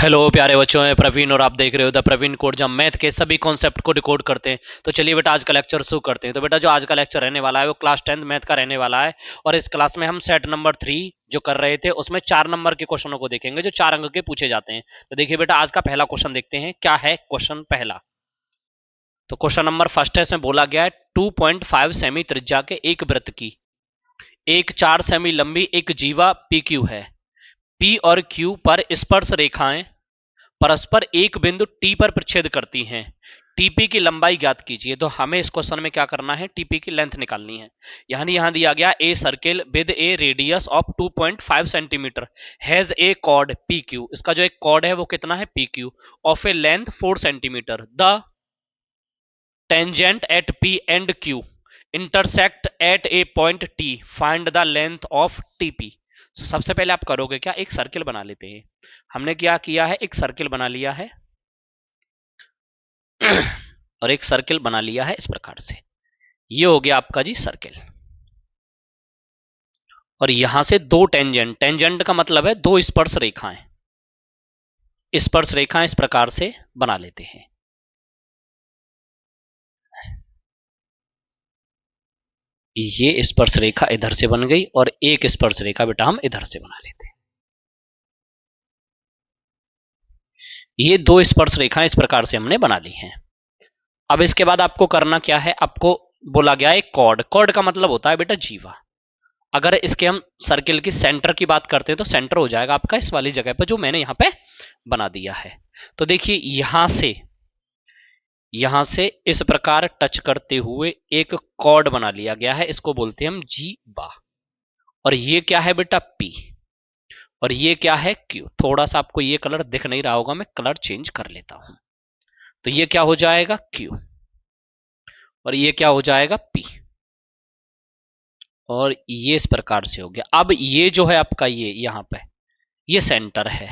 Hello प्यारे बच्चों, मैं प्रवीण और आप देख रहे हो द प्रवीण कोड, जहाँ मैथ के सभी कॉन्सेप्ट को डिकोड करते हैं। तो चलिए बेटा, आज का लेक्चर शुरू करते हैं। तो बेटा, जो आज का लेक्चर रहने वाला है वो क्लास 10 मैथ का रहने वाला है। और इस क्लास में हम सेट नंबर 3 जो कर रहे थे उसमें 4 नंबर के क्वेश्चनों को देखेंगे जो 4 अंक के पूछे जाते हैं। तो देखिए बेटा, आज का पहला क्वेश्चन देखते हैं क्या है। क्वेश्चन पहला, तो क्वेश्चन नंबर फर्स्ट है, इसमें बोला गया है 2.5 सेमी त्रिज्या के एक वृत्त की एक 4 सेमी लंबी एक जीवा पी क्यू है। पी और क्यू पर स्पर्श रेखाएं परस्पर एक बिंदु टी पर प्रच्छेद करती हैं। टीपी की लंबाई ज्ञात कीजिए। तो हमें इस क्वेश्चन में क्या करना है, टीपी की लेंथ निकालनी है। यानी यहां दिया गया a circle with a radius of 2.5 centimetre has a chord P Q. इसका जो एक कॉर्ड है वो कितना है, P Q, of a length 4 centimetre. The tangent at P and Q intersect at a point T, find the length of TP. सबसे पहले आप करोगे क्या, एक सर्किल बना लेते हैं। हमने क्या किया है, एक सर्किल बना लिया है और एक सर्किल बना लिया है इस प्रकार से। ये हो गया आपका जी सर्किल, और यहां से दो टेंजेंट, टेंजेंट का मतलब है दो स्पर्श रेखाएं, स्पर्श रेखाएं इस प्रकार से बना लेते हैं। ये स्पर्श रेखा इधर से बन गई और एक स्पर्श रेखा बेटा हम इधर से बना लेते हैं। ये दो स्पर्श रेखाएं इस प्रकार से हमने बना ली हैं। अब इसके बाद आपको करना क्या है, आपको बोला गया है कॉर्ड। कॉर्ड का मतलब होता है बेटा जीवा। अगर इसके हम सर्किल की सेंटर की बात करते हैं तो सेंटर हो जाएगा आपका इस वाली जगह पर जो मैंने यहां पे बना दिया है। तो देखिए यहां से इस प्रकार टच करते हुए एक कॉर्ड बना लिया गया है, इसको बोलते हैं हम जी बा। और ये क्या है बेटा, पी, और ये क्या है, क्यू। थोड़ा सा आपको ये कलर दिख नहीं रहा होगा, मैं कलर चेंज कर लेता हूं। तो ये क्या हो जाएगा, क्यू, और ये क्या हो जाएगा, पी, और ये इस प्रकार से हो गया। अब ये जो है आपका ये यहां पे ये सेंटर है,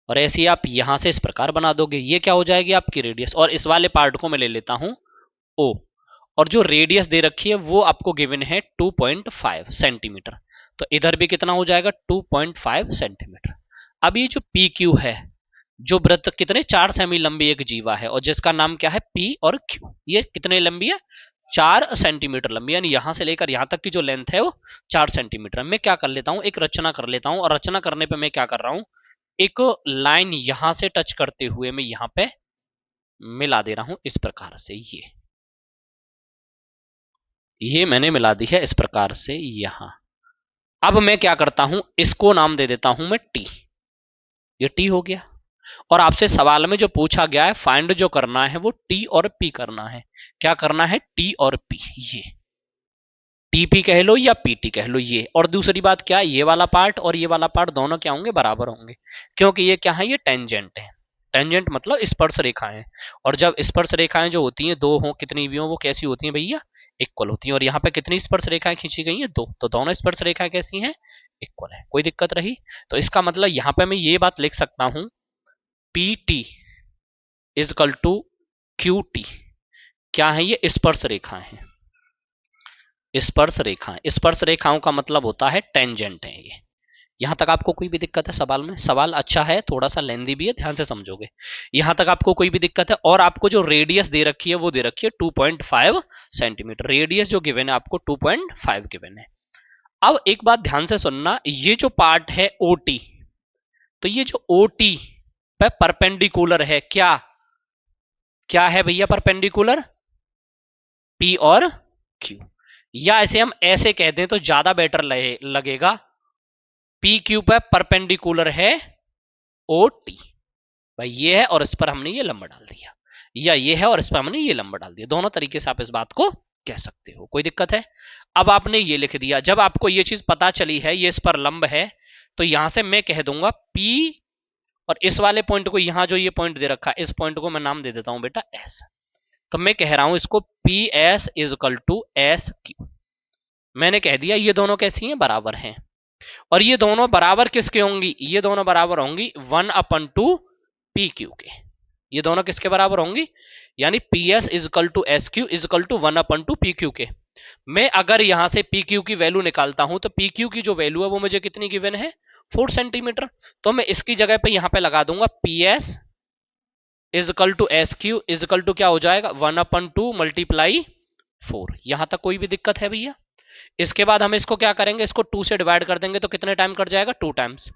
और ऐसे ही आप यहां से इस प्रकार बना दोगे। ये क्या हो जाएगी आपकी रेडियस, और इस वाले पार्ट को मैं ले लेता हूं ओ, और जो रेडियस दे रखी है वो आपको गिवन है 2.5 सेंटीमीटर। तो इधर भी कितना हो जाएगा, 2.5 सेंटीमीटर। अब ये जो पी क्यू है, जो वृत्त कितने 4 सेमी लंबी एक जीवा है और जिसका नाम क्या है, पी और क्यू, ये कितने लंबी है, 4 सेंटीमीटर लंबी। यानी यहां से लेकर यहां तक की जो लेंथ है वो 4 सेंटीमीटर। मैं क्या कर लेता हूं, एक रचना कर लेता हूं, और रचना करने पे मैं क्या कर रहा हूं, एक लाइन यहां से टच करते हुए मैं यहां पे मिला दे रहा हूं इस प्रकार से। ये मैंने मिला दी है इस प्रकार से यहां। अब मैं क्या करता हूं, इसको नाम दे देता हूं मैं टी। ये टी हो गया। और आपसे सवाल में जो पूछा गया है, फाइंड जो करना है वो टी और पी करना है। क्या करना है, टी और पी, ये टीपी कह लो या पीटी कह लो ये। और दूसरी बात क्या है, ये वाला पार्ट और ये वाला पार्ट दोनों क्या होंगे, बराबर होंगे, क्योंकि ये क्या है, ये टेंजेंट है। टेंजेंट मतलब स्पर्श रेखाएं, और जब स्पर्श रेखाएं जो होती हैं दो हो कितनी भी हो वो कैसी होती हैं भैया, इक्वल होती हैं। और यहाँ पे कितनी स्पर्श रेखाएं खींची गई हैं, दो, तो दोनों स्पर्श रेखाएं कैसी हैं, इक्वल है। कोई दिक्कत रही? तो इसका मतलब यहाँ पे मैं ये बात लिख सकता हूं, P T is equal to Q T. क्या है ये, स्पर्श रेखाएं हैं, स्पर्श रेखाएं। स्पर्श रेखाओं का मतलब होता है टेंजेंट है ये। यहां तक आपको कोई भी दिक्कत है सवाल में? सवाल अच्छा है, थोड़ा सा लेंदी भी है, ध्यान से समझोगे। यहां तक आपको कोई भी दिक्कत है? और आपको जो रेडियस दे रखी है वो दे रखी है 2.5 सेंटीमीटर। रेडियस जो गिवन है आपको 2.5 गिवन है। अब एक बात ध्यान से सुनना, ये जो पार्ट है ओटी, तो ये जो ओटी पे परपेंडिकुलर है, क्या क्या है भैया, परपेंडिकुलर पी और क्यू। या ऐसे हम ऐसे कह दें तो ज्यादा बेटर लगेगा, पी क्यू पे परपेंडिकुलर है ओ टी। भाई ये है और इस पर हमने ये लंबा डाल दिया, या ये है और इस पर हमने ये लंबा डाल दिया। दोनों तरीके से आप इस बात को कह सकते हो, कोई दिक्कत है? अब आपने ये लिख दिया, जब आपको ये चीज पता चली है ये इस पर लंब है, तो यहां से मैं कह दूंगा पी, और इस वाले पॉइंट को, यहां जो ये पॉइंट दे रखा है इस पॉइंट को मैं नाम दे देता हूं बेटा एस। तो मैं कह रहा हूं इसको P S is equal to S Q. मैंने कह दिया ये दोनों कैसी हैं, बराबर हैं। और ये दोनों बराबर किसके होंगी, ये दोनों बराबर होंगी 1/2 पी क्यू के। ये दोनों किसके बराबर होंगी, यानी P S is equal to S Q is equal to 1/2 P Q के। मैं अगर यहां से पी क्यू की वैल्यू निकालता हूं तो पी क्यू की जो वैल्यू है वो मुझे कितनी गिवन है, 4 सेंटीमीटर। तो मैं इसकी जगह पे यहां पे लगा दूंगा P S is equal to S Q is equal to क्या हो जाएगा 1/2 मल्टीप्लाई 4। यहां तक कोई भी दिक्कत है भैया? इसके बाद हम इसको क्या करेंगे, इसको 2 से डिवाइड कर देंगे तो कितने टाइम कट जाएगा, 2 टाइम्स।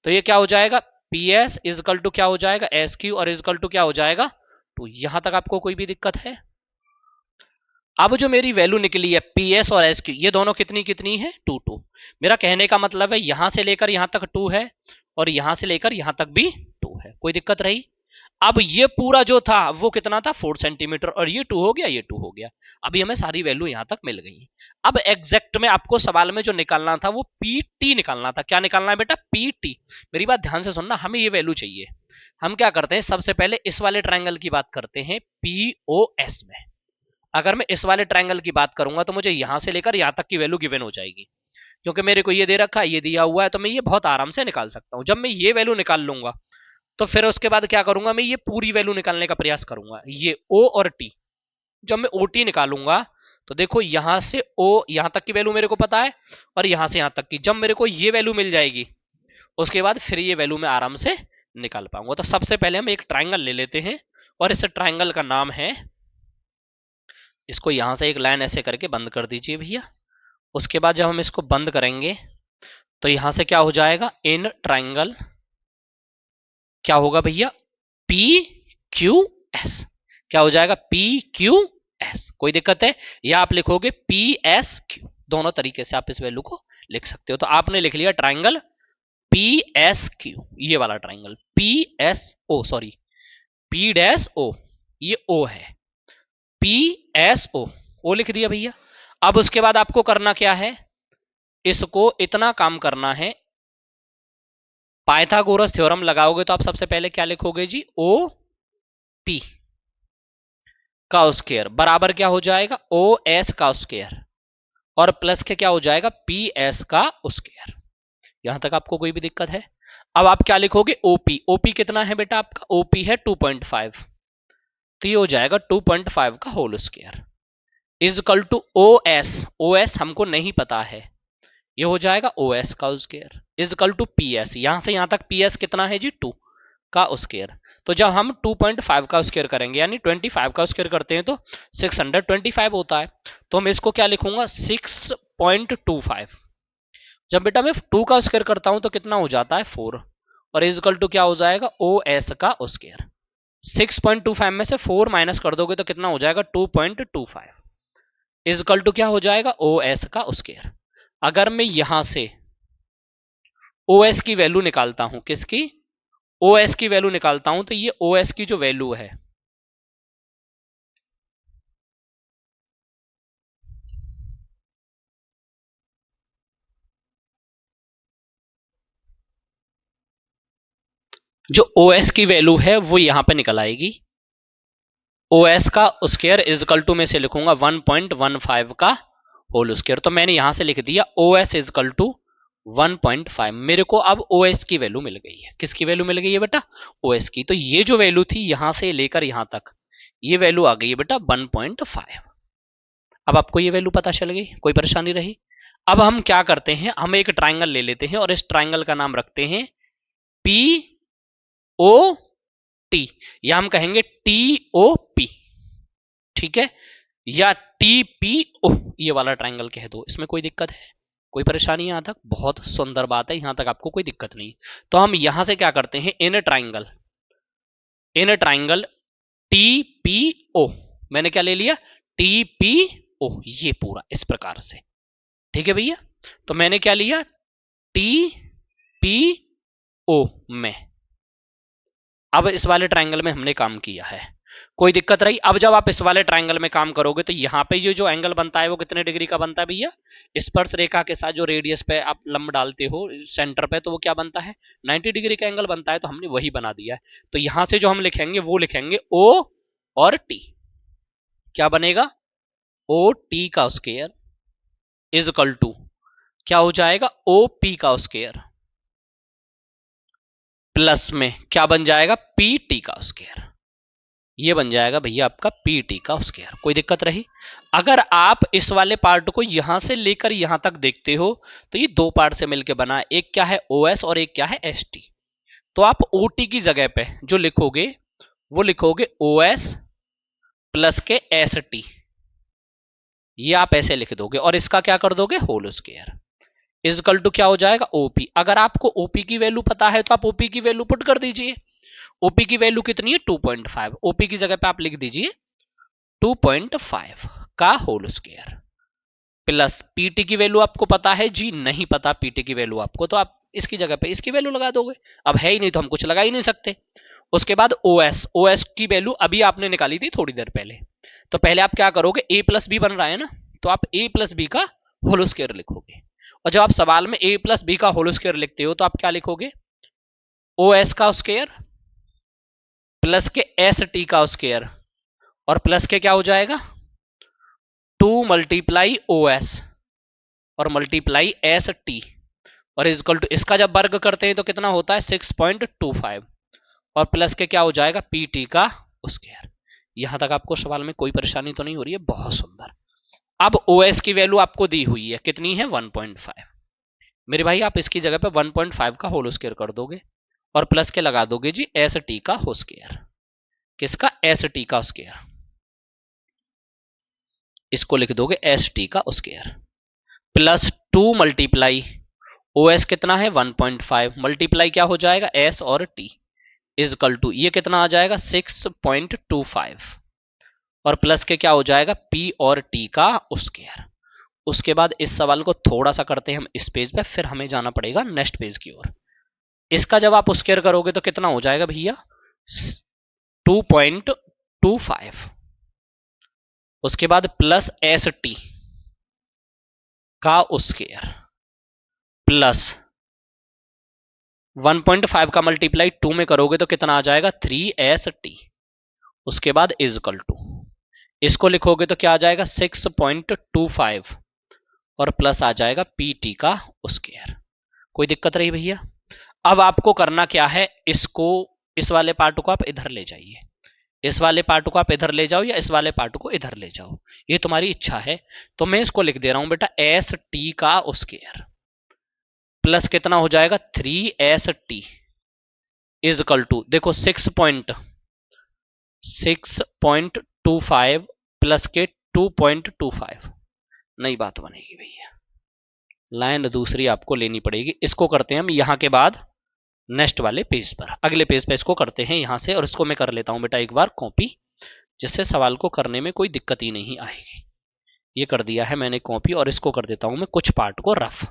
तो ये क्या हो जाएगा P S is equal to क्या हो जाएगा एस क्यू और इज इक्वल टू क्या हो जाएगा 2। यहां तक आपको कोई भी दिक्कत है? अब जो मेरी वैल्यू निकली है पी एस और एस क्यू ये दोनों कितनी कितनी है 2 2। मेरा कहने का मतलब है यहां से लेकर यहां तक 2 है और यहां से लेकर यहां तक भी 2 है। कोई दिक्कत रही? अब ये पूरा जो था वो कितना था 4 सेंटीमीटर और ये 2 हो गया, ये 2 हो gया। अभी हमें सारी वैल्यू यहां तक मिल गई। अब एग्जैक्ट में आपको सवाल में जो निकालना था वो पीटी निकालना था। क्या निकालना है बेटा? पीटी। मेरी बात ध्यान से सुनना, हमें ये वैल्यू चाहिए। हम क्या करते हैं, सबसे पहले इस वाले ट्रायंगल की बात करते हैं पीओएस में। अगर मैं इस वाले ट्रायंगल की बात करूंगा तो मुझे यहां से लेकर यहां तक की वैल्यू गिवन हो जाएगी, क्योंकि मेरे को ये दे रखा है, ये दिया हुआ है, तो मैं ये बहुत आराम से निकाल सकता हूं। जब मैं ये वैल्यू निकाल लूंगा तो फिर उसके बाद क्या करूंगा, मैं ये पूरी वैल्यू निकालने का प्रयास करूंगा। ये ओ और टी, जब मैं ओ टी निकालूंगा तो देखो यहां से ओ यहां तक की वैल्यू मेरे को पता है और यहां से यहां तक की। जब मेरे को ये वैल्यू मिल जाएगी उसके बाद फिर ये वैल्यू मैं आराम से निकाल पाऊंगा। तो सबसे पहले हम एक ट्राइंगल ले लेते हैं और इस ट्राइंगल का नाम है, इसको यहां से एक लाइन ऐसे करके बंद कर दीजिए भैया। उसके बाद जब हम इसको बंद करेंगे तो यहां से क्या हो जाएगा, इन ट्राइंगल क्या होगा भैया पी क्यू एस। क्या हो जाएगा पी क्यू एस। कोई दिक्कत है? या आप लिखोगे पी एस क्यू, दोनों तरीके से आप इस वैल्यू को लिख सकते हो। तो आपने लिख लिया ट्राइंगल पी एस क्यू, ये वाला triangle P S O, sorry P dash O, ये ओ है, पी एस ओ लिख दिया भैया। अब उसके बाद आपको करना क्या है, इसको इतना काम करना है, पाइथागोरस थ्योरम लगाओगे तो आप सबसे पहले क्या लिखोगे जी, ओ पी का स्क्वायर बराबर क्या हो जाएगा ओ एस का स्क्वायर और प्लस के क्या हो जाएगा पी एस का स्क्वायर। यहां तक आपको कोई भी दिक्कत है? अब आप क्या लिखोगे ओपी। ओपी कितना है बेटा आपका, ओपी है 2.5, तो ये हो जाएगा 2.5 का whole square is equal to O S. O S हमको नहीं पता है, ये हो जाएगा ओ एस का square is equal to P S. यहां से यहां तक पी एस कितना है जी 2 का स्क्वायर। तो जब हम 2.5 का स्क्वायर करेंगे यानी 25 का स्क्वायर करते हैं तो 625 होता है। तो मैं इसको क्या लिखूंगा 6.25। जब बेटा मैं 2 का स्क्वायर करता हूं तो कितना हो जाता है 4 और इज इक्वल टू क्या हो जाएगा ओ एस का स्क्वायर। 6.25 में से 4 माइनस कर दोगे तो कितना हो जाएगा 2.25 इज इक्वल टू क्या हो जाएगा ओ एस का स्क्वायर। अगर मैं यहां से ओ एस की वैल्यू निकालता हूं, किसकी, ओ एस की वैल्यू निकालता हूं, तो ये ओ एस की जो वैल्यू है जो ओ एस की वैल्यू है वो यहां पे निकल आएगी। ओ एस का स्क्वायर इज इक्वल टू में से लिखूंगा 1.15 का होल स्क्वायर। तो मैंने यहां से लिख दिया O S is equal to 1.5। मेरे को अब ओ एस की वैल्यू मिल गई है। किसकी वैल्यू मिल गई है बेटा, ओ एस की। तो ये जो वैल्यू थी यहां से लेकर यहां तक, ये वैल्यू आ गई है बेटा 1.5। अब आपको ये वैल्यू पता चल गई, कोई परेशानी रही? अब हम क्या करते हैं, हम एक ट्राइंगल ले लेते हैं और इस ट्राइंगल का नाम रखते हैं पी ओ टी, या हम कहेंगे टी ओ पी, ठीक है, या टी पी ओ, ये वाला ट्राइंगल कह दो। इसमें कोई दिक्कत है, कोई परेशानी यहां तक? बहुत सुंदर बात है, यहां तक आपको कोई दिक्कत नहीं। तो हम यहां से क्या करते हैं, in triangle T P O, मैंने क्या ले लिया टी पी ओ, ये पूरा इस प्रकार से, ठीक है भैया। तो मैंने क्या लिया टी पी ओ में। अब इस वाले ट्राइंगल में हमने काम किया है, कोई दिक्कत रही? अब जब आप इस वाले ट्राइंगल में काम करोगे तो यहां पे ये जो एंगल बनता है वो कितने डिग्री का बनता है भैया, स्पर्श रेखा के साथ जो रेडियस पे आप लंब डालते हो सेंटर पे, तो वो क्या बनता है 90 डिग्री का एंगल बनता है। तो हमने वही बना दिया है। तो यहां से जो हम लिखेंगे वो लिखेंगे ओ और टी, क्या बनेगा ओ टी का स्क्वायर इज इक्वल टू क्या हो जाएगा ओ पी का स्क्वायर प्लस में क्या बन जाएगा पी टी का स्क्वायर। ये बन जाएगा भैया आपका पी टी का स्क्वायर। कोई दिक्कत रही? अगर आप इस वाले पार्ट को यहां से लेकर यहां तक देखते हो तो ये दो पार्ट से मिलकर बना, एक क्या है ओ एस और एक क्या है एस टी। तो आप ओ टी की जगह पे जो लिखोगे वो लिखोगे ओ एस प्लस के एस टी, ये आप ऐसे लिख दोगे और इसका क्या कर दोगे होल स्क्वायर इजकल टू क्या हो जाएगा ओपी। अगर आपको ओपी की वैल्यू पता है तो आप ओपी की वैल्यू पुट कर दीजिए। ओपी की वैल्यू कितनी है 2.5, ओपी की जगह पे आप लिख दीजिए 2.5 का होल स्क्वायर प्लस पीटी की वैल्यू आपको पता है जी, नहीं पता पीटी की वैल्यू आपको तो आप इसकी जगह पे इसकी वैल्यू लगा दोगे। अब है ही नहीं तो हम कुछ लगा ही नहीं सकते। उसके बाद ओएस, ओएस की वैल्यू अभी आपने निकाली थी थोड़ी देर पहले। तो पहले आप क्या करोगे, ए प्लस बी बन रहा है ना, तो आप ए प्लस बी का होल स्क्वायर लिखोगे। और जब आप सवाल में ए प्लस बी का होल स्क्वायर लिखते हो तो आप क्या लिखोगे, ओ एस का स्क्वायर प्लस के एस टी का स्क्वायर और प्लस के क्या हो जाएगा 2 मल्टीप्लाई ओ एस और मल्टीप्लाई एस टी और इजकल टू इसका जब वर्ग करते हैं तो कितना होता है 6.25 और प्लस के क्या हो जाएगा पी टी का स्क्वायर। यहां तक आपको सवाल में कोई परेशानी तो नहीं हो रही है? बहुत सुंदर। अब ओ एस की वैल्यू आपको दी हुई है, कितनी है 1.5। मेरे भाई आप इसकी जगह पे 1.5 का होल स्क्वायर कर दोगे और प्लस के लगा दोगे जी एस टी का होल स्क्वायर। किसका? एस टी का स्क्वायर। इसको लिख दोगे एस टी का square plus 2 multiply O S कितना है 1.5 मल्टीप्लाई क्या हो जाएगा एस और टी इजकल टू ये कितना आ जाएगा 6.25 और प्लस के क्या हो जाएगा पी और टी का स्क्वायर। उसके बाद इस सवाल को थोड़ा सा करते हैं हम इस पेज पे, फिर हमें जाना पड़ेगा नेक्स्ट पेज की ओर। इसका जब आप स्क्वायर करोगे तो कितना हो जाएगा भैया 2.25। उसके बाद प्लस एस टी का स्क्वायर प्लस 1.5 का मल्टीप्लाई 2 में करोगे तो कितना आ जाएगा 3st। उसके बाद इजकल टू इसको लिखोगे तो क्या आ जाएगा 6.25 और प्लस आ जाएगा पीटी का स्क्वायर। कोई दिक्कत रही भैया? अब आपको करना क्या है, इसको इस वाले पार्ट को आप इधर ले जाइए, इस वाले पार्ट को आप इधर ले जाओ या इस वाले पार्ट को इधर ले जाओ, ये तुम्हारी इच्छा है। तो मैं इसको लिख दे रहा हूं बेटा एस टी का स्क्वायर प्लस कितना हो जाएगा 3st इजकल टू देखो 6.25 प्लस के 2.25। नई बात बनेगी भैया, लाइन दूसरी आपको लेनी पड़ेगी। इसको करते हैं हम यहां के बाद नेक्स्ट वाले पेज पर, अगले पेज पे इसको करते हैं यहां से। और इसको मैं कर लेता हूं बेटा एक बार कॉपी, जिससे सवाल को करने में कोई दिक्कत ही नहीं आएगी। ये कर दिया है मैंने कॉपी और इसको कर देता हूं मैं कुछ पार्ट को रफ।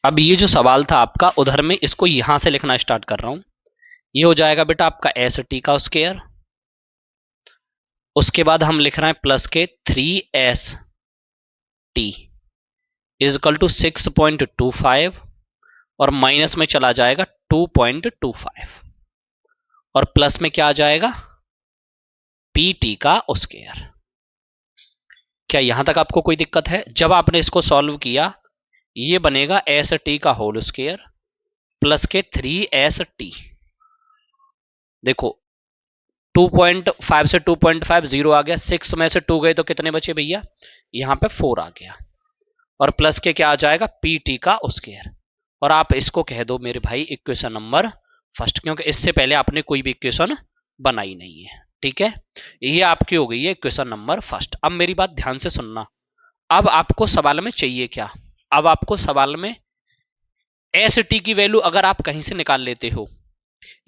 अब ये जो सवाल था आपका उधर में, इसको यहां से लिखना स्टार्ट कर रहा हूं। ये हो जाएगा बेटा आपका एस टी का स्क्वायर, उसके बाद हम लिख रहे हैं प्लस के 3st इजकल टू 6.25 और माइनस में चला जाएगा 2.25 और प्लस में क्या आ जाएगा पीटी का स्क्वायर। क्या यहां तक आपको कोई दिक्कत है? जब आपने इसको सॉल्व किया ये बनेगा एस टी का होल स्क्वायर प्लस के 3st। देखो 2.5 से 2.5 0 आ गया, 6 में से 2 गए तो कितने बचे भैया, यहां पे 4 आ गया और प्लस के क्या आ जाएगा पीटी का स्क्वायर। और आप इसको कह दो मेरे भाई इक्वेशन नंबर फर्स्ट, क्योंकि इससे पहले आपने कोई भी इक्वेशन बनाई नहीं है। ठीक है, ये आपकी हो गई है इक्वेशन नंबर फर्स्ट। अब मेरी बात ध्यान से सुनना, अब आपको सवाल में चाहिए क्या, अब आपको सवाल में एस टी की वैल्यू अगर आप कहीं से निकाल लेते हो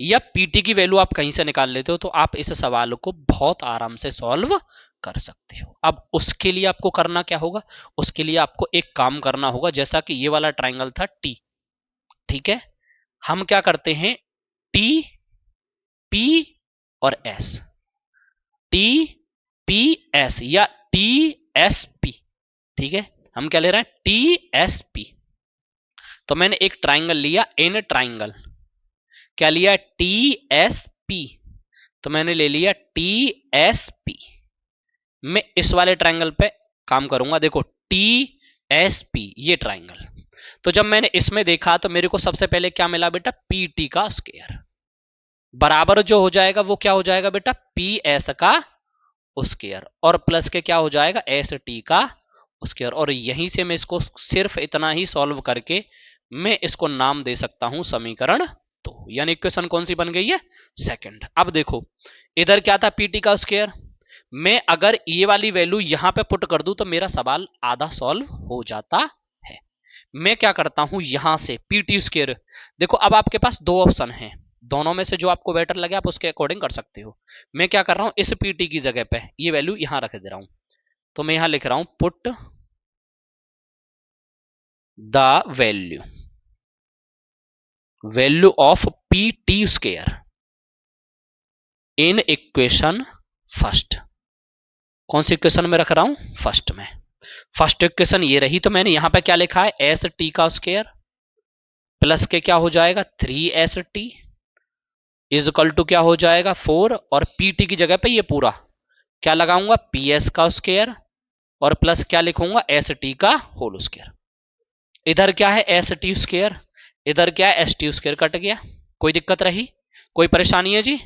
या पीटी की वैल्यू आप कहीं से निकाल लेते हो तो आप इस सवाल को बहुत आराम से सॉल्व कर सकते हो। अब उसके लिए आपको करना क्या होगा, उसके लिए आपको एक काम करना होगा। जैसा कि ये वाला ट्राइंगल था टी, ठीक है, हम क्या करते हैं टी पी और एस, टी पी एस या टी एस पी, ठीक है, हम क्या ले रहे हैं टी एस पी। तो मैंने एक ट्राइंगल लिया, इन ट्राइंगल क्या लिया, टी एस पी, तो मैंने ले लिया टी एस पी। मैं इस वाले ट्राइंगल पे काम करूंगा, देखो टी एस पी ये ट्राइंगल। तो जब मैंने इसमें देखा तो मेरे को सबसे पहले क्या मिला बेटा, पी टी का स्क्वायर बराबर जो हो जाएगा वो क्या हो जाएगा बेटा, पी एस का स्क्वायर और प्लस के क्या हो जाएगा, एस टी का स्क्वायर। और यहीं से मैं इसको सिर्फ इतना ही सॉल्व करके मैं इसको नाम दे सकता हूं समीकरण 2, यानी इक्वेशन कौन सी बन गई है, सेकंड। अब देखो इधर क्या था, पीटी का स्क्वायर, मैं अगर ये वाली वैल्यू यहां पे पुट कर दूं तो मेरा सवाल आधा सॉल्व हो जाता है। मैं क्या करता हूं, यहां से पीटी स्क्वायर, देखो अब आपके पास दो ऑप्शन है, दोनों में से जो आपको बेटर लगे आप उसके अकॉर्डिंग कर सकते हो। मैं क्या कर रहा हूं, इस पीटी की जगह पे ये वैल्यू यहां रख दे रहा हूं, तो मैं यहां लिख रहा हूं put the value of P T square in equation first. कौन सी इक्वेशन में रख रहा हूं, फर्स्ट में। फर्स्ट इक्वेशन ये रही, तो मैंने यहां पे क्या लिखा है, एस टी का स्क्वायर प्लस के क्या हो जाएगा, 3st इज इक्वल टू क्या हो जाएगा 4, और पीटी की जगह पे ये पूरा क्या लगाऊंगा, पी एस का स्क्वायर और प्लस क्या लिखूंगा, एस टी का होल स्क्वायर। इधर क्या है, एस टी स्क्वायर, इधर क्या है, एस टी स्क्वायर, कट गया। कोई दिक्कत रही, कोई परेशानी है जी।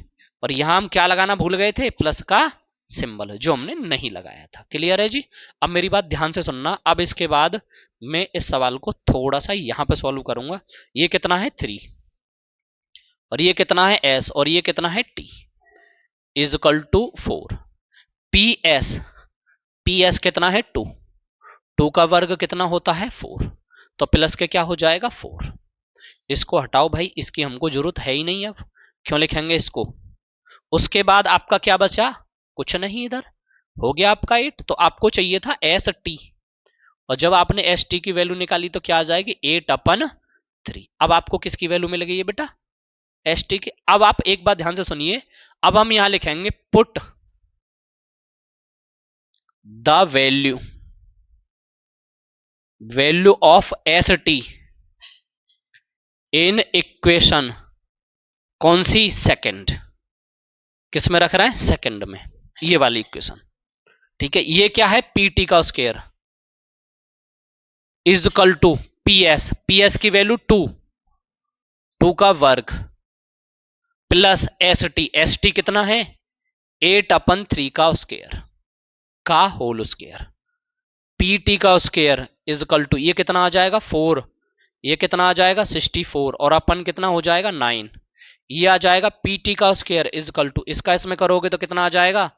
और यहां हम क्या लगाना भूल गए थे, प्लस का सिंबल जो हमने नहीं लगाया था। क्लियर है जी। अब मेरी बात ध्यान से सुनना, अब इसके बाद मैं इस सवाल को थोड़ा सा यहां पे सॉल्व करूंगा। ये कितना है 3 और ये कितना है s और ये कितना है t is equal to 4। P S कितना है 2, 2 का वर्ग कितना होता है 4, तो प्लस के क्या हो जाएगा 4। इसको हटाओ भाई, इसकी हमको जरूरत है ही नहीं, अब क्यों लिखेंगे इसको। उसके बाद आपका क्या बचा, कुछ नहीं, इधर हो गया आपका 8, तो आपको चाहिए था एस टी, और जब आपने एस टी की वैल्यू निकाली तो क्या आ जाएगी 8/3। अब आपको किसकी वैल्यू मिल गई है बेटा, एस टी की। अब आप एक बात ध्यान से सुनिए, अब हम यहां लिखेंगे put the value of S T in equation, कौन सी, सेकंड। किस में रख रहा है, सेकंड में, ये वाली इक्वेशन। ठीक है, ये क्या है, पीटी का square is equal to P S की वैल्यू 2 का वर्ग प्लस एस टी कितना है 8/3 का स्क्वायर का होल स्क्वायर। पीटी का स्क्वायर इज इक्वल टू ये कितना आ जाएगा 4, ये कितना आ जाएगा 64 और अपन कितना हो जाएगा 9। ये आ जाएगा पीटी का स्क्वायर इज इक्वल टू, इसका इसमें करोगे तो कितना आ जाएगा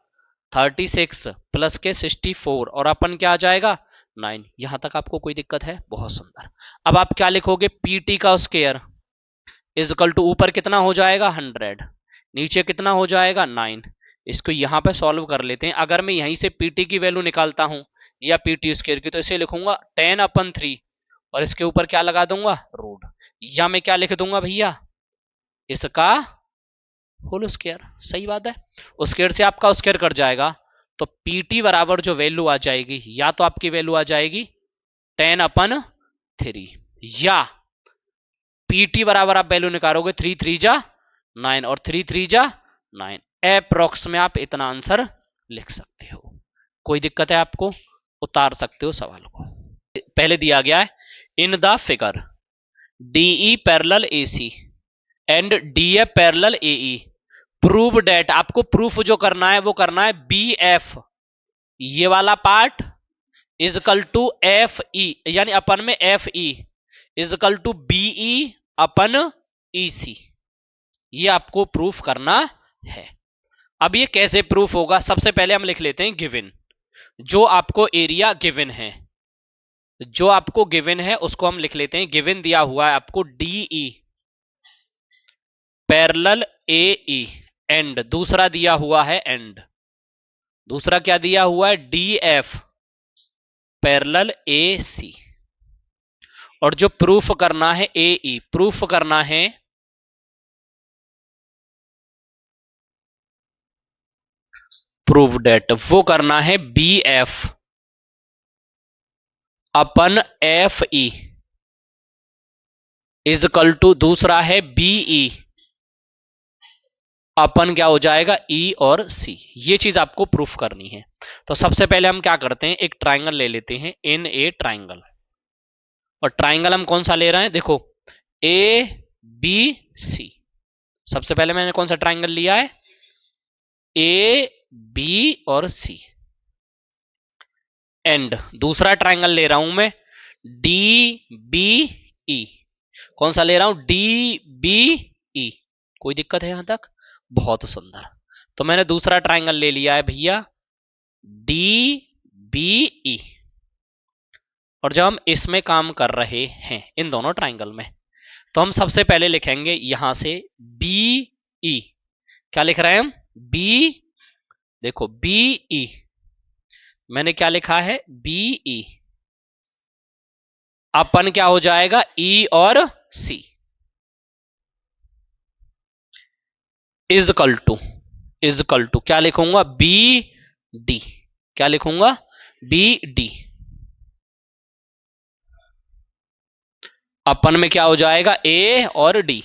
36 प्लस के 64 और अपन क्या आ जाएगा 9। यहां तक आपको कोई दिक्कत है, बहुत सुंदर। अब आप क्या लिखोगे, पीटी का स्क्वायर इज इक्वल टू ऊपर कितना हो जाएगा 100, नीचे कितना हो जाएगा 9। इसको यहां पे सॉल्व कर लेते हैं। अगर मैं यहीं से पीटी की वैल्यू निकालता हूं या पीटी स्क्वायर की, तो इसे लिखूंगा 10/3 और इसके ऊपर क्या लगा दूंगा रूट, या मैं क्या लिख दूंगा भैया, इसका होल स्क्वायर। सही बात है, स्क्वायर से आपका स्क्वायर कट जाएगा, तो पीटी बराबर जो वैल्यू आ जाएगी, या तो आपकी वैल्यू आ जाएगी 10/3 या पीटी बराबर आप वैल्यू निकालोगे 3×3 = 9 और 3×3 = 9। अप्रोक्स में आप इतना आंसर लिख सकते हो। कोई दिक्कत है आपको, उतार सकते हो सवाल को। पहले दिया गया है in the figure DE parallel AC and DF parallel AE prove that, आपको प्रूफ जो करना है वो करना है बीएफ ये वाला part is equal to F E, यानी अपन में F E is equal to BE upon EC, ये आपको प्रूफ करना है। अब ये कैसे प्रूफ होगा, सबसे पहले हम लिख लेते हैं गिवन, जो आपको एरिया गिवन है, जो आपको गिवन है उसको हम लिख लेते हैं। गिवन दिया हुआ है आपको डीई पैरेलल एई एंड, दूसरा दिया हुआ है एंड, दूसरा क्या दिया हुआ है डीएफ पैरेलल एसी, और जो प्रूफ करना है एई, प्रूफ करना है प्रूव डेट, वो करना है BF upon F E is equal to दूसरा है बीई अपन क्या हो जाएगा ई और सी। ये चीज आपको प्रूफ करनी है। तो सबसे पहले हम क्या करते हैं, एक ट्राइंगल ले लेते हैं, इन ए ट्राइंगल। और ट्राइंगल हम कौन सा ले रहे हैं, देखो ए बी सी। सबसे पहले मैंने कौन सा ट्राइंगल लिया है, ए बी और सी। एंड दूसरा ट्राइंगल ले रहा हूं मैं डी बी ई। कौन सा ले रहा हूं, डी बी ई। कोई दिक्कत है यहां तक, बहुत सुंदर। तो मैंने दूसरा ट्राइंगल ले लिया है भैया डी बी ई। और जब हम इसमें काम कर रहे हैं इन दोनों ट्राइंगल में, तो हम सबसे पहले लिखेंगे यहां से बी ई। क्या लिख रहे हैं हम, बी, देखो बी ई मैंने क्या लिखा है, बी ई अपन क्या हो जाएगा ई और सी इज इक्वल टू क्या लिखूंगा, बी डी। क्या लिखूंगा, बी डी। अपन में क्या हो जाएगा, ए और डी।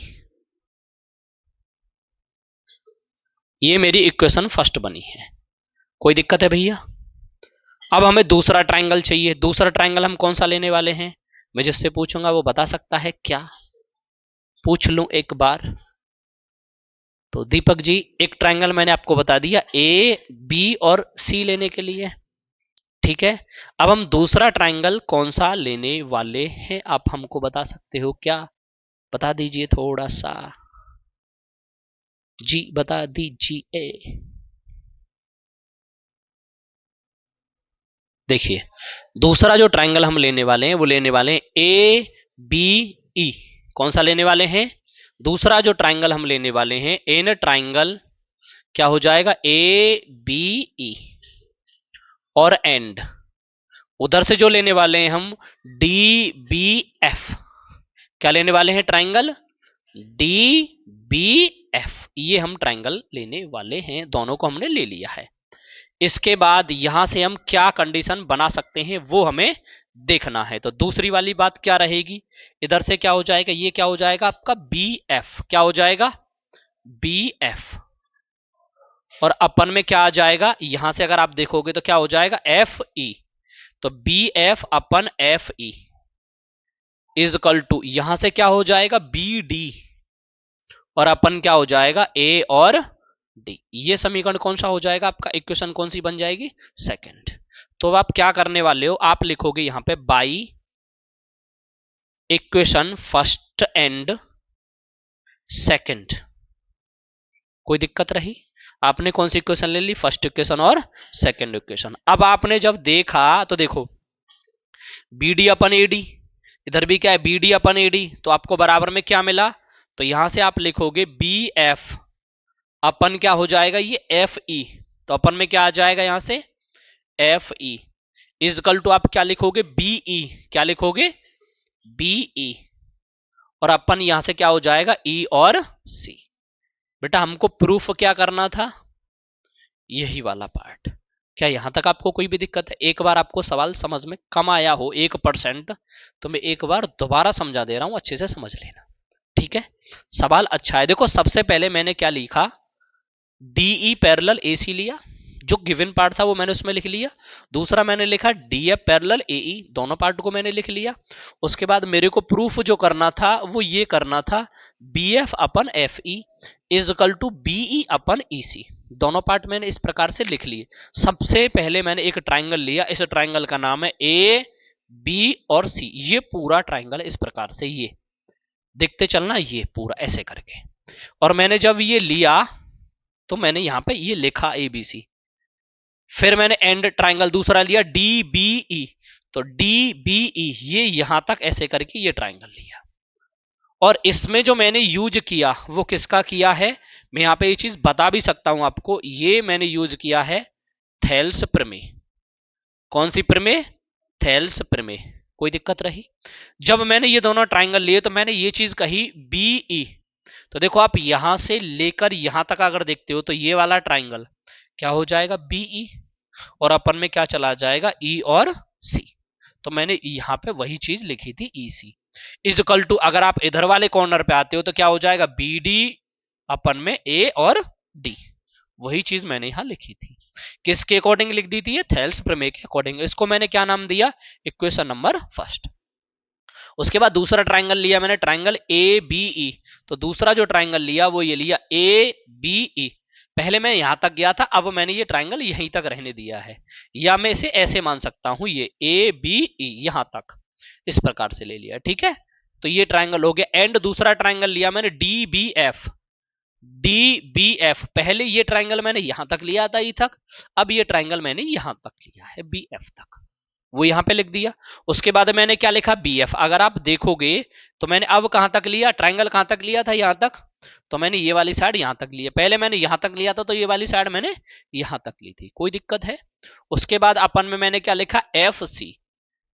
ये मेरी इक्वेशन फर्स्ट बनी है। कोई दिक्कत है भैया। अब हमें दूसरा ट्राइंगल चाहिए। दूसरा ट्राइंगल हम कौन सा लेने वाले हैं, मैं जिससे पूछूंगा वो बता सकता है क्या, पूछ लूं एक बार। तो दीपक जी, एक ट्राइंगल मैंने आपको बता दिया ए बी और सी लेने के लिए, ठीक है। अब हम दूसरा ट्राइंगल कौन सा लेने वाले हैं, आप हमको बता सकते हो क्या, बता दीजिए थोड़ा सा जी, बता दीजिए। देखिए दूसरा जो ट्राइंगल हम लेने वाले हैं वो लेने वाले हैं ए बी ई। कौन सा लेने वाले हैं, दूसरा जो ट्राइंगल हम लेने वाले हैं इन ट्राइंगल क्या हो जाएगा, ए बी ई। और एंड उधर से जो लेने वाले हैं हम डी बी एफ। क्या लेने वाले हैं, ट्राइंगल डी बी एफ। ये हम ट्राइंगल लेने वाले हैं, दोनों को हमने ले लिया है। इसके बाद यहां से हम क्या कंडीशन बना सकते हैं वो हमें देखना है। तो दूसरी वाली बात क्या रहेगी, इधर से क्या हो जाएगा, ये क्या हो जाएगा आपका बी एफ। क्या हो जाएगा, बी एफ। और अपन में क्या आ जाएगा, यहां से अगर आप देखोगे तो क्या हो जाएगा, एफ ई। तो B F upon F E is equal to यहां से क्या हो जाएगा, बी डी। और अपन क्या हो जाएगा, ए और डी। ये समीकरण कौन सा हो जाएगा आपका, इक्वेशन कौन सी बन जाएगी, सेकंड। तो अब आप क्या करने वाले हो, आप लिखोगे यहां पे by equation first and second. कोई दिक्कत रही, आपने कौन सी इक्वेशन ले ली, फर्स्ट इक्वेशन और सेकंड इक्वेशन। अब आपने जब देखा तो देखो B D upon A D, इधर भी क्या है B D upon A D, तो आपको बराबर में क्या मिला, तो यहां से आप लिखोगे बी एफ अपन क्या हो जाएगा, ये एफ ई। तो अपन में क्या आ जाएगा यहां से, F E is equal to आप क्या लिखोगे, बीई। क्या लिखोगे, बीई। और अपन यहां से क्या हो जाएगा, ई और सी। बेटा हमको प्रूफ क्या करना था, यही वाला पार्ट। क्या यहां तक आपको कोई भी दिक्कत है, एक बार आपको सवाल समझ में कम आया हो 1%, तो मैं एक बार दोबारा समझा दे रहा हूं, अच्छे से समझ लेना, ठीक है। सवाल अच्छा है। देखो सबसे पहले मैंने क्या लिखा, डीई पैरेलल एसी लिया, जो गिवन पार्ट था वो मैंने उसमें लिख लिया। दूसरा मैंने लिखा डीएफ पैरेलल एई, दोनों पार्ट को मैंने लिख लिया। उसके बाद मेरे को प्रूफ जो करना था वो ये करना था, BF upon F E is equal to BE upon EC. दोनों पार्ट मैंने इस प्रकार से लिख लिए। सबसे पहले मैंने एक ट्राइंगल लिया, इस ट्राइंगल का नाम है ए बी और सी। ये पूरा ट्राइंगल इस प्रकार से, ये देखते चलना, ये पूरा ऐसे करके। और मैंने जब ये लिया तो मैंने यहां पे ये लिखा ए बी सी। फिर मैंने एंड ट्राइंगल दूसरा लिया डी बी ई, तो डी बी ई ये यहां तक ऐसे करके ये ट्राइंगल लिया। और इसमें जो मैंने यूज किया वो किसका किया है, मैं यहां पे ये चीज बता भी सकता हूं आपको, ये मैंने यूज किया है थेल्स प्रमेय। कौन सी प्रमेय, थेल्स प्रमेय। कोई दिक्कत रही, जब मैंने ये दोनों ट्राइंगल लिए तो मैंने ये चीज कही बीई। तो देखो आप यहां से लेकर यहां तक अगर देखते हो तो ये वाला ट्राइंगल क्या हो जाएगा, बीई। और अपन में क्या चला जाएगा, ई और सी। तो मैंने यहां पे वही चीज लिखी थी, ई सी। इज इक्वल टू, अगर आप इधर वाले कॉर्नर पे आते हो तो क्या हो जाएगा, बी डी अपन में ए और डी। वही चीज मैंने यहां लिखी थी, किसके अकॉर्डिंग लिख दी थी, ये थेल्स प्रमेय के अकॉर्डिंग। इसको मैंने क्या नाम दिया, इक्वेशन नंबर फर्स्ट। उसके बाद दूसरा ट्राइंगल लिया मैंने, ट्राइंगल ए बी ई। तो दूसरा जो ट्राइंगल लिया वो ये लिया ए बी ई। पहले मैं यहां तक गया था, अब मैंने ये ट्राइंगल यहीं तक रहने दिया है, या मैं इसे ऐसे मान सकता हूं, ये ए बी ई यहां तक इस प्रकार से ले लिया, ठीक है। तो ये ट्राइंगल हो गया। एंड दूसरा ट्राइंगल लिया मैंने D B F. D B F, पहले ये ट्राइंगल मैंने यहां तक लिया था ई तक, अब ये ट्राइंगल मैंने यहां तक लिया है बी एफ तक, वो यहां पे लिख दिया। उसके बाद मैंने क्या लिखा, बी एफ। अगर आप देखोगे तो मैंने अब कहां तक लिया, ट्राइंगल कहां तक लिया था, यहां तक। तो मैंने ये वाली साइड यहां तक ली है, पहले मैंने यहां तक लिया था तो ये वाली साइड मैंने यहां तक ली थी, कोई दिक्कत है। उसके बाद अपन में मैंने क्या लिखा, एफ सी।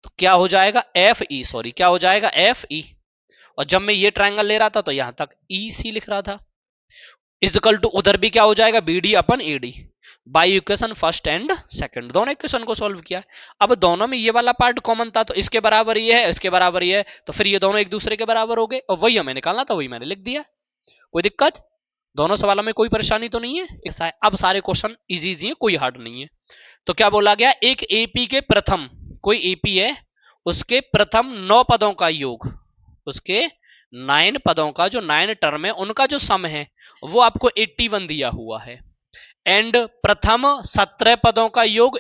तो क्या हो जाएगा, एफ ई, सॉरी क्या हो जाएगा, एफ ई। और जब मैं ये ट्राइंगल ले रहा था तो यहां तक ई सी लिख रहा था। इजकल टू उधर भी क्या हो जाएगा, B D upon A D. By equation first and second, दोनों इक्वेशन को सॉल्व किया। अब दोनों में ये वाला पार्ट कॉमन था, तो इसके बराबर ये है, इसके बराबर ये है, तो फिर ये दोनों एक दूसरे के बराबर हो गए, और वही हमें निकालना था, वही मैंने लिख दिया। कोई दिक्कत, दोनों सवालों में कोई परेशानी तो नहीं है। ऐसा है, अब सारे क्वेश्चन इजी इजी है, कोई हार्ड नहीं है। तो क्या बोला गया, एक एपी के प्रथम, कोई एपी है, उसके प्रथम 9 पदों का योग, उसके 9 पदों का जो 9 टर्म है उनका जो सम है वो आपको 81 दिया हुआ है। एंड प्रथम 17 पदों का योग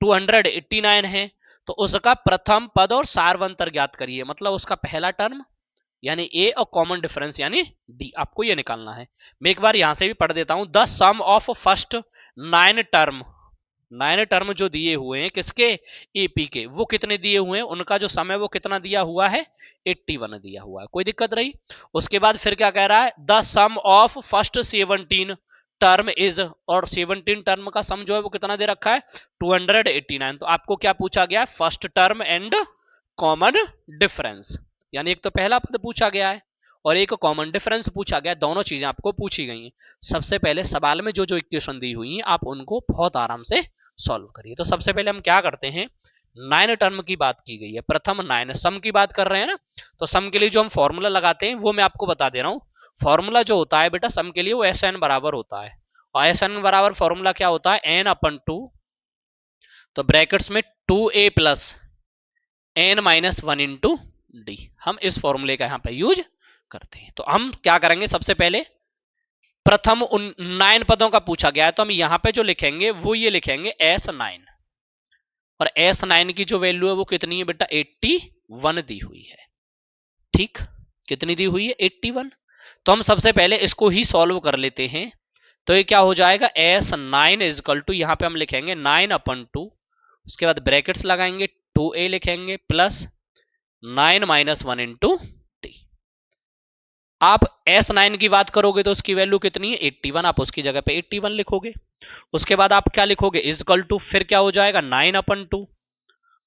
289 है, तो उसका प्रथम पद और सार्वंतर ज्ञात करिए, मतलब उसका पहला टर्म यानी ए और कॉमन डिफरेंस यानी डी, आपको ये निकालना है। मैं एक बार यहां से भी पढ़ देता हूं, the sum of first 9 term, 9 term जो दिए हुए हैं किसके, एपी के, वो कितने दिए हुए हैं, उनका जो सम है वो कितना दिया हुआ है, 81 दिया हुआ है, कोई दिक्कत रही। उसके बाद फिर क्या कह रहा है, the sum of first 17 term is, और 17 टर्म का सम जो है वो कितना दे रखा है, 289। तो आपको क्या पूछा गया, first term and common difference, यानी एक तो पहला पद पूछा गया है और एक कॉमन डिफरेंस पूछा गया, दोनों चीजें आपको पूछी गई हैं। सबसे पहले सवाल में जो जो इक्वेशन दी हुई है आप उनको बहुत आराम से सॉल्व करिए। तो सबसे पहले हम क्या करते हैं, 9 टर्म की बात की गई है, प्रथम 9 सम की बात कर रहे हैं ना, तो सम के लिए जो हम फॉर्मूला लगाते हैं वो मैं आपको बता दे रहा हूं। फॉर्मूला जो होता है बेटा सम के लिए वो एस एन बराबर होता है, और एस एन बराबर फॉर्मूला क्या होता है, एन अपन 2, तो ब्रैकेट्स में 2a plus N minus 1 into D, हम इस फॉर्मूले का यहां पे यूज करते हैं। तो हम क्या करेंगे, सबसे पहले प्रथम उन 9 पदों का पूछा गया है, तो हम यहां पे जो लिखेंगे वो ये लिखेंगे S9, और S9 की जो वैल्यू है वो कितनी है बेटा, 81 दी हुई है, ठीक, कितनी दी हुई है, 81। तो हम सबसे पहले इसको ही सॉल्व कर लेते हैं। तो ये क्या हो जाएगा, S9 इजकल टू, यहां पे हम लिखेंगे 9 अपन 2, उसके बाद ब्रैकेट्स लगाएंगे, 2a लिखेंगे प्लस 9 माइनस 1 इंटू टी। आप S9 की बात करोगे तो उसकी वैल्यू कितनी है, 81, आप उसकी जगह पे 81 लिखोगे। उसके बाद आप क्या लिखोगे, इजकल टू, फिर क्या हो जाएगा 9 अपन 2,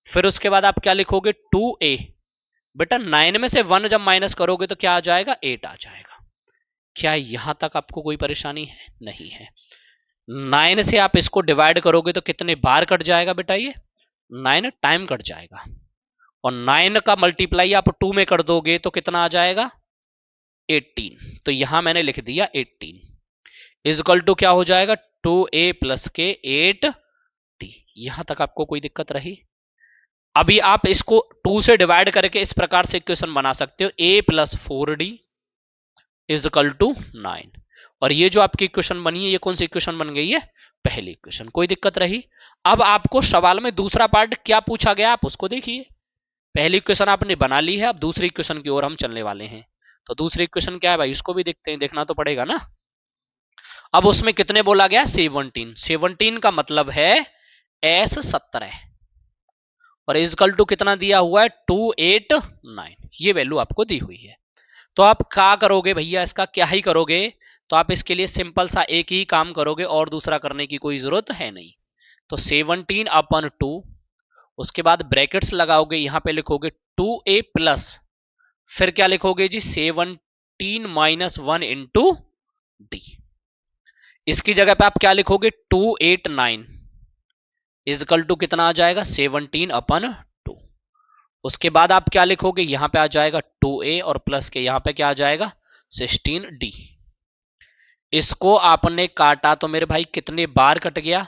फिर उसके बाद आप क्या लिखोगे 2a। बेटा 9 में से 1 जब माइनस करोगे तो क्या आ जाएगा, 8 आ जाएगा। क्या यहां तक आपको कोई परेशानी है, नहीं है। 9 से आप इसको डिवाइड करोगे तो कितने बार कट जाएगा बेटा, ये 9 टाइम कट जाएगा, और 9 का मल्टीप्लाई आप 2 में कर दोगे तो कितना आ जाएगा, 18। तो यहां मैंने लिख दिया 18 इजकल टू क्या हो जाएगा, 2a प्लस के 8t। यहां तक आपको कोई दिक्कत रही। अभी आप इसको 2 से डिवाइड करके इस प्रकार से इक्वेशन बना सकते हो, a plus 4d is equal to 9। और ये जो आपकी इक्वेशन बनी है ये कौन सी इक्वेशन बन गई है, पहली इक्वेशन, कोई दिक्कत रही। अब आपको सवाल में दूसरा पार्ट क्या पूछा गया आप उसको देखिए। पहली इक्वेशन आपने बना ली है, अब दूसरी इक्वेशन की ओर हम चलने वाले हैं। तो दूसरी इक्वेशन क्या है भाई, उसको भी देखते हैं, देखना तो पड़ेगा ना। अब उसमें कितने बोला गया, 17। 17 का मतलब है S17, और इजकल टू कितना दिया हुआ है, 289, ये वैल्यू आपको दी हुई है। तो आप क्या करोगे भैया, इसका क्या ही करोगे, तो आप इसके लिए सिंपल सा एक ही काम करोगे और दूसरा करने की कोई जरूरत है नहीं। तो 17 अपन 2, उसके बाद ब्रैकेट्स लगाओगे, यहां पे लिखोगे 2a प्लस, फिर क्या लिखोगे जी, 17 माइनस 1 इंटू डी। इसकी जगह पे आप क्या लिखोगे, 289 इजकल टू कितना आ जाएगा, 17 अपन 2। उसके बाद आप क्या लिखोगे, यहां पे आ जाएगा 2a और प्लस के यहां पे क्या आ जाएगा 16d। इसको आपने काटा तो मेरे भाई कितने बार कट गया,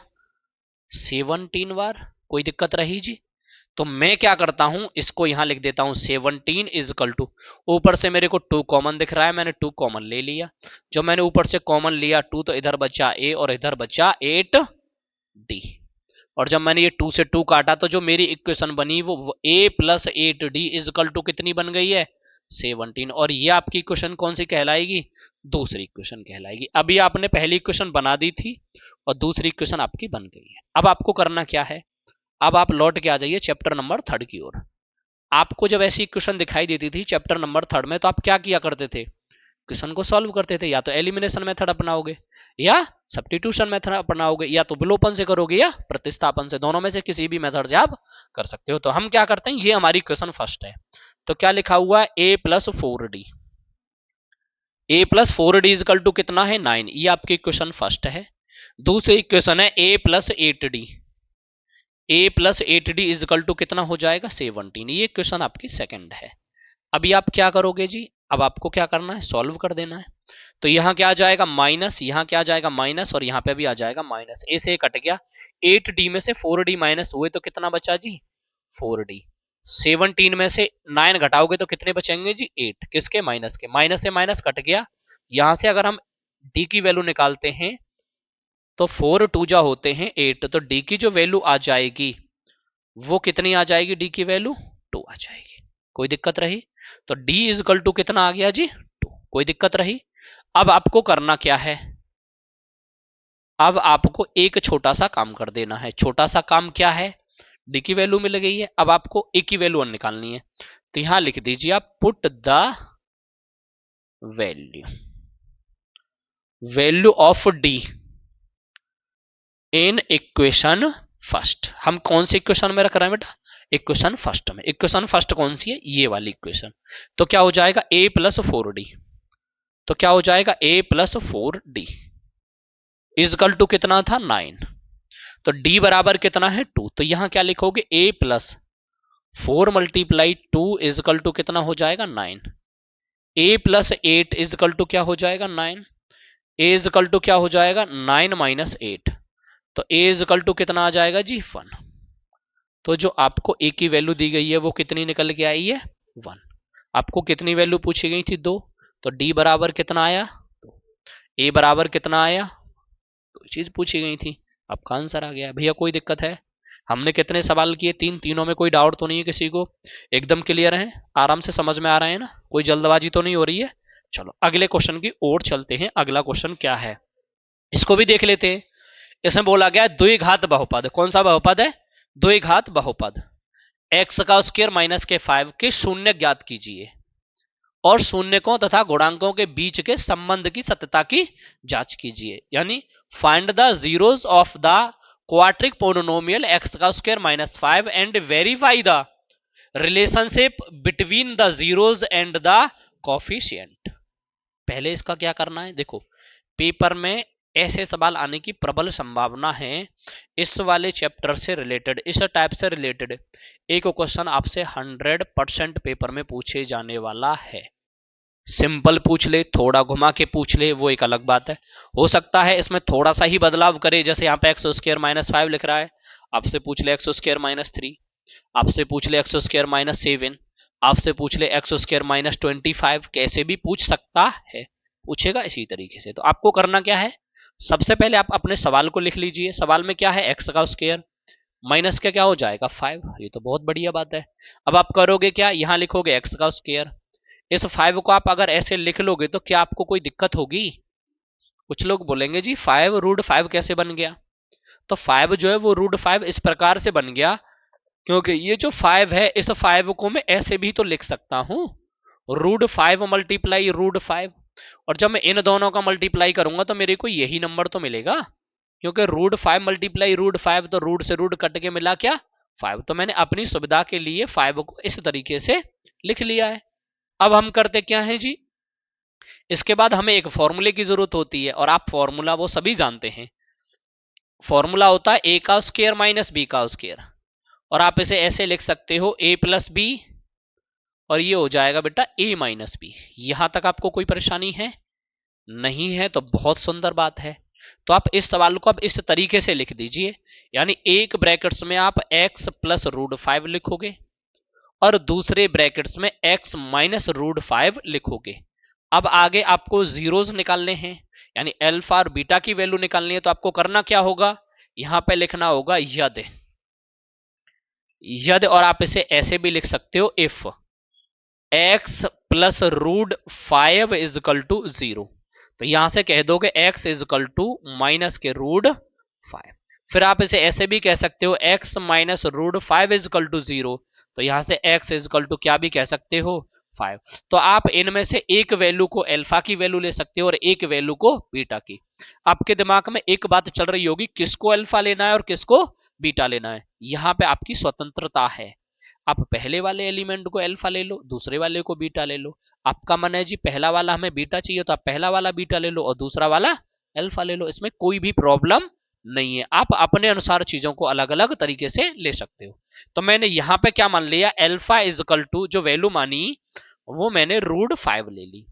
17 बार। कोई दिक्कत रही जी? तो मैं क्या करता हूं, इसको यहां लिख देता हूं 17 इज इक्वल टू, ऊपर से मेरे को 2 कॉमन दिख रहा है, मैंने 2 कॉमन ले लिया। जो मैंने ऊपर से कॉमन लिया 2, तो इधर बचा a और इधर बचा 8d। और जब मैंने ये 2 से 2 काटा तो जो मेरी इक्वेशन बनी वो a plus 8d is equal to कितनी बन गई है, 17। और ये आपकी इक्वेशन कौन सी कहलाएगी, दूसरी इक्वेशन कहलाएगी। अभी आपने पहली इक्वेशन बना दी थी और दूसरी इक्वेशन आपकी बन गई है। अब आपको करना क्या है, अब आप लौट के आ जाइए चैप्टर नंबर 3 की ओर। आपको जब ऐसी इक्वेशन दिखाई देती थी चैप्टर नंबर 3 में, तो आप क्या किया करते थे, क्वेश्चन को सॉल्व करते थे। या तो एलिमिनेशन मेथड अपनाओगे, या सब्स्टिट्यूशन मेथड अपनाओगे, या तो विलोपन से करोगे, या प्रतिस्थापन से। दोनों में से किसी भी मेथड से आप कर सकते हो। तो हम क्या करते हैं, ये हमारी क्वेश्चन फर्स्ट है, तो क्या लिखा हुआ है a plus 4d। a plus 4d is equal to कितना है 9, ये आपकी इक्वेशन फर्स्ट है। दूसरी इक्वेशन है a plus 8d। a plus 8d is equal to कितना हो जाएगा 17, ये इक्वेशन आपकी सेकंड है। अभी आप क्या करोगे जी, अब आपको क्या करना है, सॉल्व कर देना है। तो यहां क्या आ जाएगा माइनस, यहां क्या आ जाएगा माइनस, और यहां पे भी आ जाएगा माइनस। ए से कट गया, 8d में से 4d माइनस हुए तो कितना बचा जी 4d। 17 में से 9 घटाओगे तो कितने बचेंगे जी 8, किसके माइनस के, माइनस से माइनस कट गया। यहां से अगर हम d की वैल्यू निकालते हैं तो 4 2 जा होते हैं 8, तो d की जो वैल्यू आ जाएगी वो कितनी आ जाएगी, d की वैल्यू 2 आ जाएगी। कोई दिक्कत रही? तो d इज इक्वल टू कितना आ गया जी 2। कोई दिक्कत रही? अब आपको करना क्या है, अब आपको एक छोटा सा काम कर देना है। छोटा सा काम क्या है, डी की वैल्यू मिल गई है, अब आपको ए की वैल्यू निकालनी है। तो यहां लिख दीजिए आप put the value of D in equation first. हम कौन सी इक्वेशन में रख रहे हैं बेटा, इक्वेशन फर्स्ट में। इक्वेशन फर्स्ट कौन सी है, ये वाली इक्वेशन। तो क्या हो जाएगा a प्लस 4d, तो क्या हो जाएगा a plus 4d is equal to कितना था 9, तो d बराबर कितना है 2। तो यहां क्या लिखोगे a plus 4 multiply 2 is equal to कितना हो जाएगा 9। a प्लस 8 इजकल टू क्या हो जाएगा 9। a इजकल टू क्या हो जाएगा 9 माइनस 8, तो a इजकल टू कितना आ जाएगा जी 1। तो जो आपको a की वैल्यू दी गई है वो कितनी निकल के आई है 1। आपको कितनी वैल्यू पूछी गई थी 2, तो d बराबर कितना आया, a बराबर कितना आया, तो चीज पूछी गई थी, आपका आंसर आ गया। भैया कोई दिक्कत है? हमने कितने सवाल किए, तीनों में कोई डाउट तो नहीं है किसी को, एकदम क्लियर है, आराम से समझ में आ रहे हैं ना, कोई जल्दबाजी तो नहीं हो रही है? चलो अगले क्वेश्चन की ओर चलते हैं। अगला क्वेश्चन क्या है इसको भी देख लेते हैं। इसमें बोला गया द्विघात बहुपद, कौन सा बहुपद है, द्विघात बहुपद। एक्स का स्क्वायर माइनस के 5 के शून्य ज्ञात कीजिए और शून्यकों तथा गुणांकों के बीच के संबंध की सत्यता की जांच कीजिए। यानी find the zeros of the quadratic polynomial X का square minus 5 and verify the relationship between the zeros and the coefficient. पहले इसका क्या करना है, देखो पेपर में ऐसे सवाल आने की प्रबल संभावना है। इस वाले चैप्टर से रिलेटेड, इस टाइप से रिलेटेड एक क्वेश्चन आपसे 100% पेपर में पूछे जाने वाला है। सिंपल पूछ ले, थोड़ा घुमा के पूछ ले, वो एक अलग बात है। हो सकता है इसमें थोड़ा सा ही बदलाव करे, जैसे यहाँ पे एक्स स्क्वायर माइनस 5 लिख रहा है, आपसे पूछ ले एक्स स्क्वायर माइनस 3, आपसे पूछ ले एक्स स्क्वायर माइनस 7, आपसे पूछ ले एक्स स्क्वायर माइनस 25, कैसे भी पूछ सकता है, पूछेगा इसी तरीके से। तो आपको करना क्या है, सबसे पहले आप अपने सवाल को लिख लीजिए। सवाल में क्या है, एक्स का स्क्वायर माइनस का क्या हो जाएगा 5, ये तो बहुत बढ़िया बात है। अब आप करोगे क्या, यहां लिखोगे एक्स का स्क्वायर, इस 5 को आप अगर ऐसे लिख लोगे तो क्या आपको कोई दिक्कत होगी? कुछ लोग बोलेंगे जी 5 रूट 5 कैसे बन गया, तो 5 जो है वो रूट 5 इस प्रकार से बन गया क्योंकि ये जो 5 है, इस 5 को मैं ऐसे भी तो लिख सकता हूं, रूट 5 मल्टीप्लाई रूट 5, और जब मैं इन दोनों का मल्टीप्लाई करूंगा तो मेरे को यही नंबर तो मिलेगा, क्योंकि रूट 5 मल्टीप्लाई रूट 5, तो रूट से रूट कट के मिला क्या 5। तो मैंने अपनी सुविधा के लिए 5 को इस तरीके से लिख लिया है। अब हम करते क्या है जी, इसके बाद हमें एक फॉर्मूले की जरूरत होती है, और आप फॉर्मूला वो सभी जानते हैं। फॉर्मूला होता है ए का स्क्वायर माइनस बी का स्क्वायर, और आप इसे ऐसे लिख सकते हो a प्लस बी, और ये हो जाएगा बेटा a माइनस बी। यहां तक आपको कोई परेशानी है? नहीं है तो बहुत सुंदर बात है। तो आप इस सवाल को अब इस तरीके से लिख दीजिए, यानी एक ब्रैकेट्स में आप x प्लस रूट 5 लिखोगे और दूसरे ब्रैकेट्स में x माइनस रूट 5 लिखोगे। अब आगे आपको जीरोस निकालने हैं, यानी अल्फा और बीटा की वैल्यू निकालनी है। तो आपको करना क्या होगा, यहां पे लिखना होगा यदि, और आप इसे ऐसे भी लिख सकते हो if x plus root 5 is equal to 0। तो यहां से कह दोगे x is equal to minus के रूट 5। फिर आप इसे ऐसे भी कह सकते हो x minus root 5 is equal to 0। तो यहां से x इज इक्वल टू क्या भी कह सकते हो, 5। तो आप इनमें से एक वैल्यू को अल्फा की वैल्यू ले सकते हो और एक वैल्यू को बीटा की। आपके दिमाग में एक बात चल रही होगी, किसको अल्फा लेना है और किसको बीटा लेना है। यहां पे आपकी स्वतंत्रता है, आप पहले वाले एलिमेंट को अल्फा ले लो, दूसरे वाले को बीटा ले लो। आपका मन है जी पहला वाला हमें बीटा चाहिए तो आप पहला वाला बीटा ले लो और दूसरा वाला अल्फा ले लो, इसमें कोई भी प्रॉब्लम नहीं है। आप अपने अनुसार चीजों को अलग अलग तरीके से ले सकते हो। तो मैंने यहां पे क्या मान लिया, अल्फा इज इक्वल टू जो वैल्यू मानी वो मैंने रूट 5 ले ली,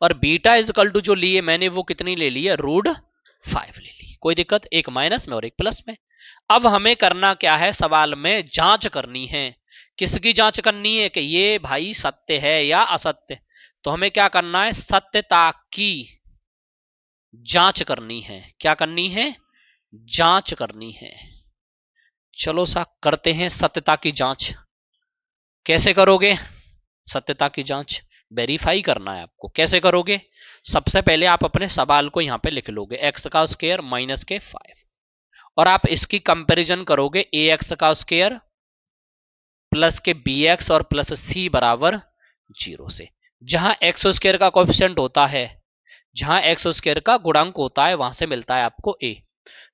और बीटा इज इक्वल टू जो लिए मैंने वो कितनी ले ली है, रूट 5 ले ली। कोई दिक्कत, एक माइनस में और एक प्लस में। अब हमें करना क्या है, सवाल में जांच करनी है। किसकी जांच करनी है कि ये भाई सत्य है या असत्य। तो हमें क्या करना है, सत्यता की जांच करनी है। क्या करनी है, जांच करनी है। चलो सा करते हैं सत्यता की जांच। कैसे करोगे सत्यता की जांच, वेरीफाई करना है आपको। कैसे करोगे, सबसे पहले आप अपने सवाल को यहां पे लिख लोगे, एक्स का स्क्वायर माइनस के 5, और आप इसकी कंपैरिजन करोगे ए एक्स का स्क्वायर प्लस के बी एक्स और प्लस सी बराबर 0 से। जहां एक्स स्क्वायर का कोएफिशिएंट होता है, जहां एक्स स्क्वायर का गुणांक होता है, वहां से मिलता है आपको ए।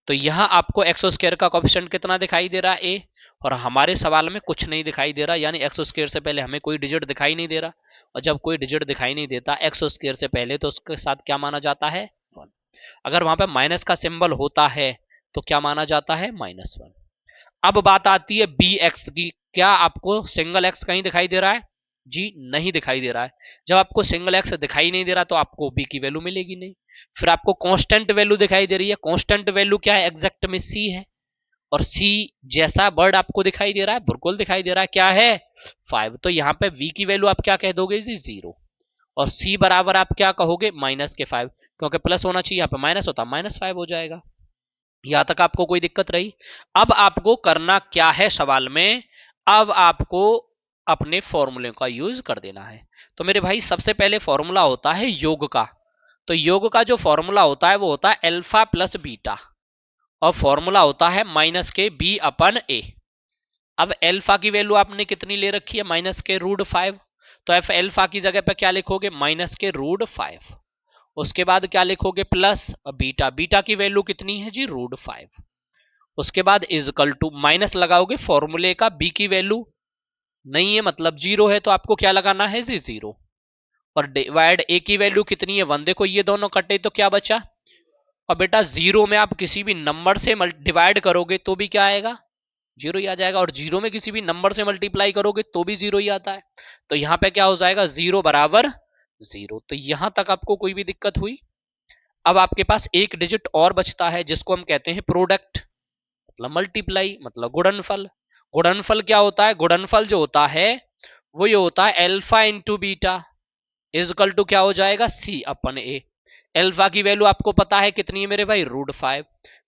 तो यहां आपको एक्स स्क्वायर का कोएफिशिएंट कितना दिखाई दे रहा है, ए, और हमारे सवाल में कुछ नहीं दिखाई दे रहा, यानी एक्स स्क्वायर से पहले हमें कोई डिजिट दिखाई नहीं दे रहा। और जब कोई डिजिट दिखाई नहीं देता एक्स स्क्वायर से पहले, तो उसके साथ क्या माना जाता है, 1। अगर वहां पे माइनस का सिंबल होता है तो क्या माना जाता है, -1। अब बात आती है बी एक्स की। क्या आपको सिंगल एक्स कहीं दिखाई दे रहा है, जी नहीं दिखाई दे रहा है। जब आपको सिंगल एक्स दिखाई नहीं दे रहा तो आपको बी की वैल्यू मिलेगी नहीं। फिर आपको कांस्टेंट वैल्यू दिखाई दे रही है, कांस्टेंट वैल्यू क्या है, एग्जैक्ट में सी है, और सी जैसा वर्ड आपको दिखाई दे रहा है, बिल्कुल दिखाई दे रहा है, क्या है, 5। तो यहाँ पे v की वैल्यू आप क्या कह दोगे जी, 0, और c बराबर आप क्या कहोगे, -5, क्योंकि प्लस होना चाहिए, यहाँ पे माइनस होता -5 हो जाएगा। यहां तक आपको कोई दिक्कत रही। अब आपको करना क्या है सवाल में, अब आपको अपने फॉर्मूले का यूज कर देना है। तो मेरे भाई सबसे पहले फॉर्मूला होता है योग का। तो योग का जो फॉर्मूला होता है वो होता है अल्फा प्लस बीटा, और फॉर्मूला होता है माइनस के बी अपन ए। अब अल्फा की वैल्यू आपने कितनी ले रखी है, माइनस के रूट 5। तो एफ अल्फा की जगह पे क्या लिखोगे, माइनस के रूट 5। उसके बाद क्या लिखोगे, प्लस बीटा, बीटा की वैल्यू कितनी है जी, रूट 5। उसके बाद इजकल टू माइनस लगाओगे फॉर्मूले का, बी की वैल्यू नहीं है मतलब 0 है, तो आपको क्या लगाना है जी, 0, और डिवाइड ए की वैल्यू कितनी है, 1। देखो ये दोनों कटे तो क्या बचा, और बेटा 0 में आप किसी भी नंबर से डिवाइड करोगे तो भी क्या आएगा, 0 ही आ जाएगा, और 0 में किसी भी नंबर से मल्टीप्लाई करोगे तो भी 0 ही आता है। तो यहां पे क्या हो जाएगा, 0 बराबर 0। तो यहां तक आपको कोई भी दिक्कत हुई। अब आपके पास एक डिजिट और बचता है जिसको हम कहते हैं प्रोडक्ट, मतलब मल्टीप्लाई, मतलब गुणनफल। गुणनफल क्या होता है, गुणनफल जो होता है वो ये होता है alpha into beta is equal to क्या हो जाएगा, सी अपन ए। अल्फा की वैल्यू आपको पता है कितनी है मेरे भाई, रूट 5।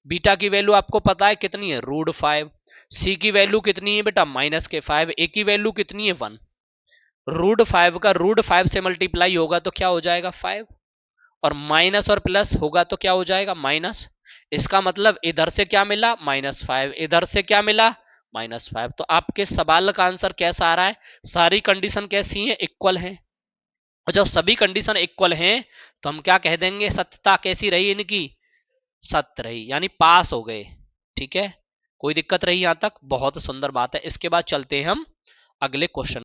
बीटा की वैल्यू आपको पता है कितनी है, रूट 5। सी की वैल्यू कितनी है बेटा, माइनस के 5। ए की वैल्यू कितनी है, 1। रूट 5 का रूट 5 से मल्टीप्लाई होगा तो क्या हो जाएगा, 5, और माइनस और प्लस होगा तो क्या हो जाएगा, माइनस। इसका मतलब इधर से क्या मिला, -5, इधर से क्या मिला, -5। तो आपके सवाल का आंसर कैसा आ रहा है, सारी कंडीशन कैसी हैं, इक्वल हैं। और जब सभी कंडीशन इक्वल हैं तो हम क्या कह देंगे, सत्यता कैसी रही इनकी, सत्य रही, यानी पास हो गए। ठीक है, कोई दिक्कत रही यहां तक, बहुत सुंदर बात है। इसके बाद चलते हैं हम अगले क्वेश्चन।